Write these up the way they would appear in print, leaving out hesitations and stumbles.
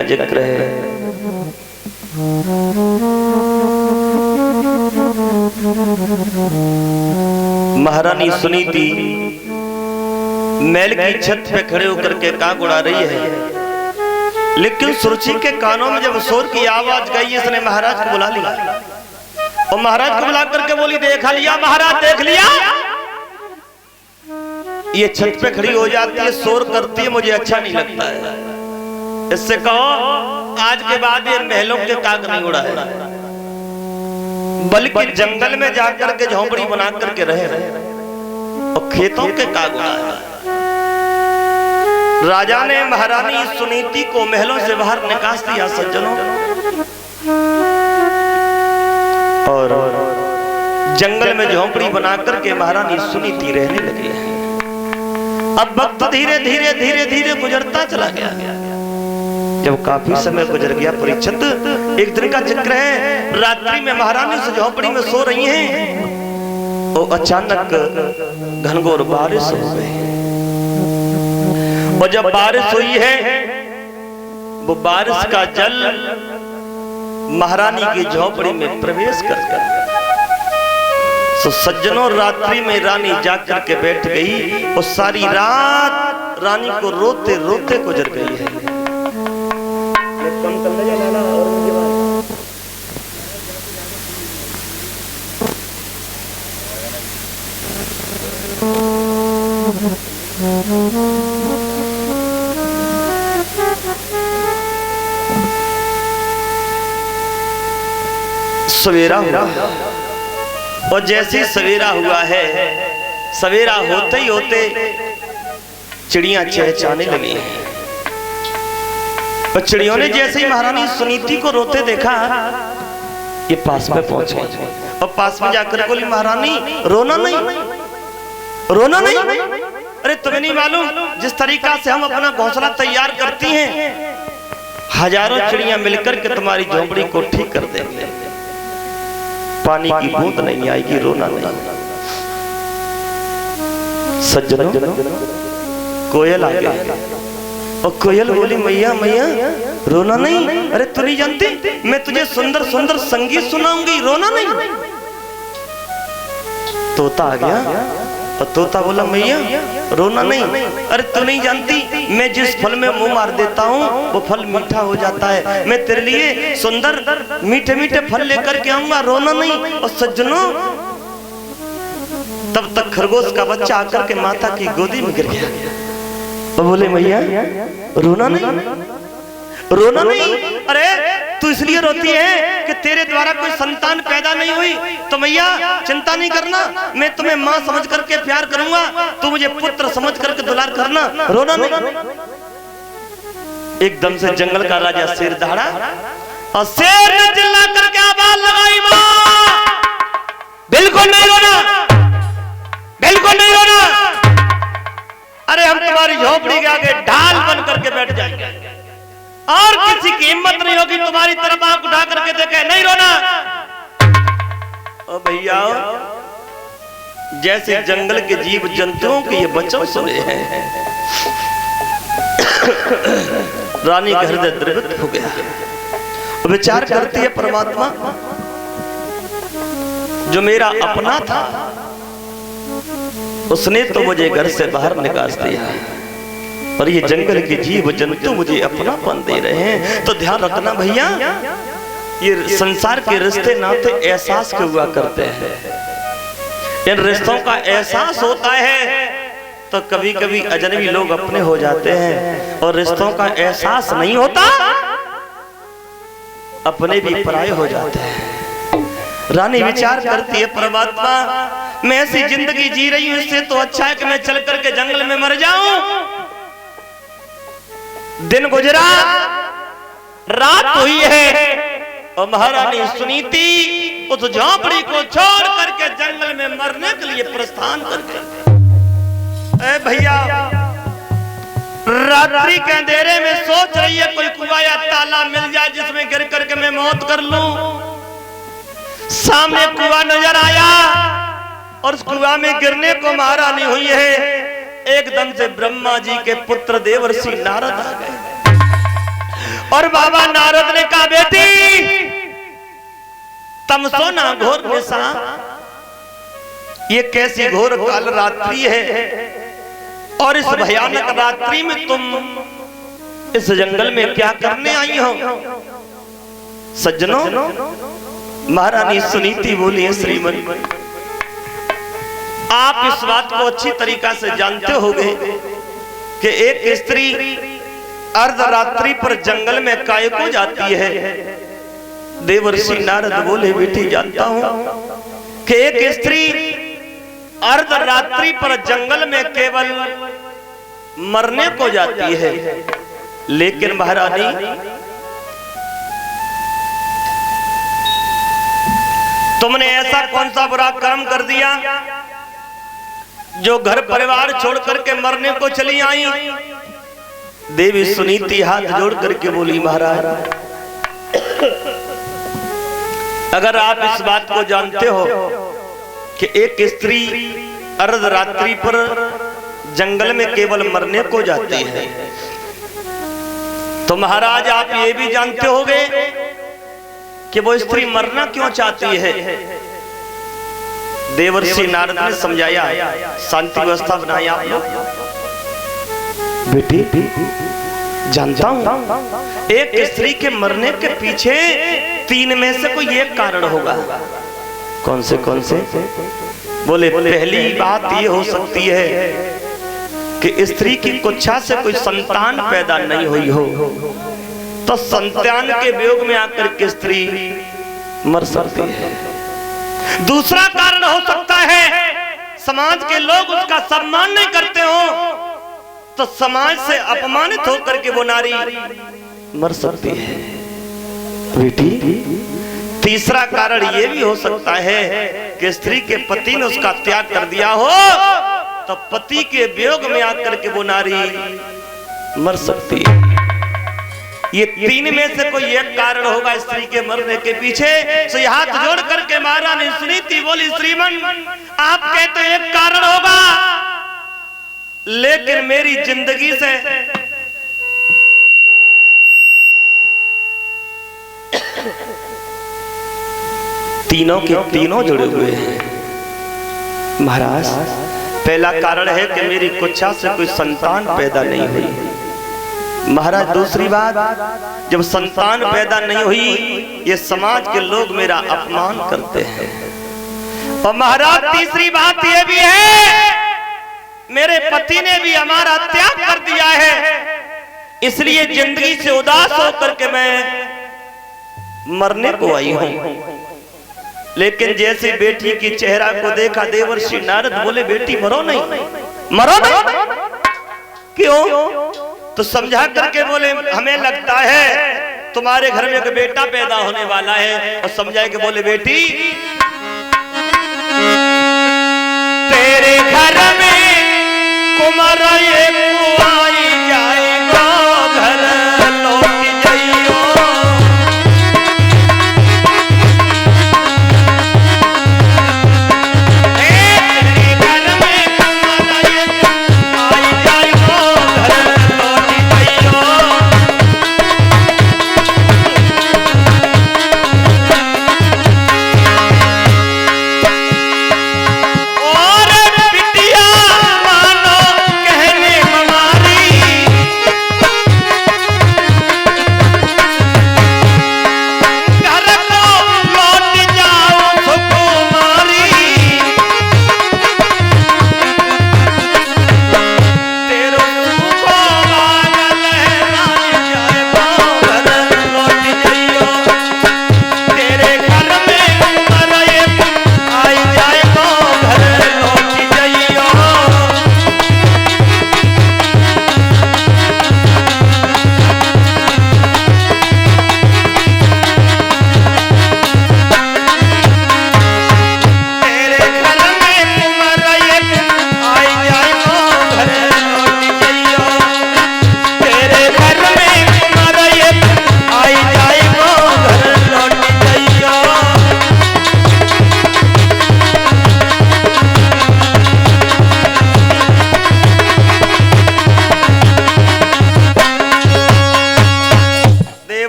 जिक्र है। महारानी सुनीति महल की छत पे खड़े होकर के काग उड़ा रही है, लेकिन सुरुचि के कानों में जब शोर की आवाज गई, इसने महाराज को बुला लिया और महाराज को बुला करके बोली, देखा लिया महाराज, देख लिया। ये छत पे खड़ी हो जाती है, शोर करती है, मुझे अच्छा नहीं लगता है। इससे कहो आज के बाद ये महलों के काग नहीं उड़ा है, बल्कि जंगल में जाकर के झोंपड़ी बना करके रहे और खेतों के काग उड़ाए। राजा ने महारानी सुनीति को महलों से बाहर निकाल दिया सज्जनों, और जंगल में झोंपड़ी बनाकर के महारानी सुनीति रहने लगी है। अब वक्त धीरे धीरे धीरे धीरे गुजरता चला गया। जब काफी समय गुजर गया, परीक्षित एक दिन का जिक्र है, रात्रि में महारानी से झोंपड़ी में सो रही हैं और अचानक घनघोर बारिश हो गई। और जब बारिश हुई है, वो बारिश का जल महारानी की झोंपड़ी में प्रवेश कर गया। तो सज्जनों, रात्रि में रानी जाग करके बैठ गई और सारी रात रानी को रोते रोते गुजर गई है। सवेरा हुआ और जैसे सवेरा हुआ है, सवेरा होते ही होते चिड़ियां चहचहाने लगी और चिड़ियों ने जैसे ही महारानी सुनीति को रोते देखा, ये पास में पहुंच गई और पास में जाकर बोली, महारानी रोना नहीं, रोना नहीं। अरे तुम्हें नहीं मालूम, जिस तरीका से हम अपना घोंसला तैयार करती हैं, हजारों चिड़ियां मिलकर के तुम्हारी झोंपड़ी को ठीक कर देंगे, पानी की बूंद नहीं आएगी, रोना नहीं। सज्जनों, कोयल आ गई और कोयल बोली, मैया मैया रोना नहीं। अरे तू नहीं जानती, मैं तुझे सुंदर सुंदर संगीत सुनाऊंगी, रोना नहीं। तोता आ गया और तोता बोला, मैया रोना नहीं। अरे तू नहीं जानती, मैं जिस फल में मुंह मार देता हूँ वो फल मीठा हो जाता है, मैं तेरे लिए सुंदर मीठे मीठे फल लेकर के आऊंगा, रोना नहीं। और सज्जनों, तब तक खरगोश का बच्चा आकर के माता की गोदी में गिर गया और बोले, मैया रोना नहीं, रोना नहीं। अरे तू इसलिए रोती है कि तेरे द्वारा कोई संतान पैदा नहीं हुई, तो मैया चिंता नहीं करना, मैं तुम्हें माँ समझ करके प्यार करूंगा, तू मुझे पुत्र समझ करके दुलार करना, रोना नहीं। एकदम से जंगल का राजा शेर दहाड़ा और शेर ने चिल्ला करके आवाज लगाई, माँ बिल्कुल नहीं रोना, बिल्कुल नहीं रोना। अरे हम तुम्हारी झोपड़ी के आगे ढाल बन करके बैठ जाएंगे और किसी की हिम्मत नहीं होगी तुम्हारी तरफ आंख उठा करके देखे, नहीं रोना। ओ भैया, जैसे जंगल के जीव जंतुओं के ये वचन सुने हैं, रानी का हृदय द्रवित हो गया। विचार करती है, परमात्मा जो मेरा अपना था उसने तो मुझे घर से बाहर निकाल दिया, और ये जंगल के जीव जंतु मुझे अपनापन दे रहे हैं। तो ध्यान रखना भैया, ये संसार के रिश्ते नाते एहसास के हुआ करते हैं, इन रिश्तों का एहसास होता है तो कभी कभी अजनबी लोग अपने हो जाते हैं, और रिश्तों का एहसास नहीं होता अपने भी पराये हो जाते हैं। रानी विचार करती है, परमात्मा मैं ऐसी जिंदगी जी रही हूं, इससे तो अच्छा है कि मैं चल करके जंगल में मर जाऊं। दिन गुजरा, रात हुई है और महारानी सुनीति उस झोंपड़ी को छोड़ करके जंगल में मरने के लिए प्रस्थान कर गई। ए भैया, रात्रि के अंधेरे में सोच रही है कोई कुआं या ताला मिल जाए जिसमें गिर करके मैं मौत कर लूं। सामने कुआं नजर आया और उस कुआं में गिरने को महारानी हुई है। एकदम से ब्रह्मा जी के पुत्र देवर्षि नारद आ गए और बाबा नारद ने कहा बेटी तमसो ना घोर निशा, ये कैसी घोर काल रात्रि है और इस भयानक रात्रि में तुम इस जंगल में क्या करने आई हो। सज्जनों, महारानी सुनीति बोली है श्रीमन, आप इस बात को अच्छी तरीका से जानते होंगे कि एक स्त्री अर्धरात्रि पर जंगल में काय को जाती है। देवर्षि नारद बोले बेटी जानता हूं कि एक स्त्री अर्धरात्रि पर जंगल में केवल मरने को जाती है, लेकिन महारानी तुमने ऐसा कौन सा बुरा कर्म कर दिया जो घर परिवार छोड़ करके मरने को चली आई। देवी सुनीति हाथ जोड़ करके बोली महाराज, अगर आप इस बात को जानते हो कि एक स्त्री अर्धरात्रि पर जंगल में केवल मरने को जाती है, तो महाराज आप ये भी जानते होंगे कि वो स्त्री मरना क्यों चाहती है। देवर्षि नारद ने समझाया, शांति व्यवस्था बनाया। बेटी जानता हूं एक स्त्री के मरने के पीछे 3 में से कोई एक कारण होगा। कौन से बोले पहली बात ये हो सकती है कि स्त्री की कुच्छा से कोई संतान पैदा नहीं हुई हो, तो संतान के वियोग में आकर के स्त्री मर सकती है। दूसरा कारण हो सकता है समाज के लोग उसका सम्मान नहीं करते हो, तो समाज से अपमानित होकर के वो नारी मर सकती है। बेटी तीसरा कारण ये भी हो सकता है कि स्त्री के पति ने उसका त्याग कर दिया हो, तो पति के वियोग में आकर के वो नारी मर सकती है। ये 3 में से कोई एक कारण होगा स्त्री के मरने के पीछे। तो हाथ जोड़ करके महारानी सुनीति बोली श्रीमन, आप कहते एक कारण होगा, लेकिन मेरी जिंदगी से तीनों के तीनों जुड़े हुए हैं। महाराज पहला कारण है कि मेरी कुच्छा से कोई संतान पैदा नहीं हुई। महाराज दूसरी बात, जब संतान पैदा नहीं हुई ये समाज के लोग मेरा अपमान करते हैं। और महाराज तीसरी बात ये भी है मेरे पति ने भी हमारा त्याग कर दिया है, इसलिए जिंदगी से उदास होकर के मैं मरने को आई हूं। लेकिन जैसे बेटी की चेहरा को देखा देवर्षि नारद बोले बेटी मरो नहीं, मरो नहीं। क्यों? तो समझा करके बोले हमें लगता है तुम्हारे घर में एक बेटा पैदा होने वाला है। और समझाए कि बोले बेटी तेरे घर में कुमार आई जाएगा, घर लौट जाइयो। और बिटिया मानो कहने हमारी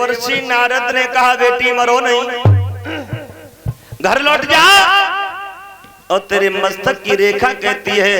देवर्षि नारद ने कहा बेटी मरो नहीं, घर लौट जा। और तेरे मस्तक की रेखा कहती है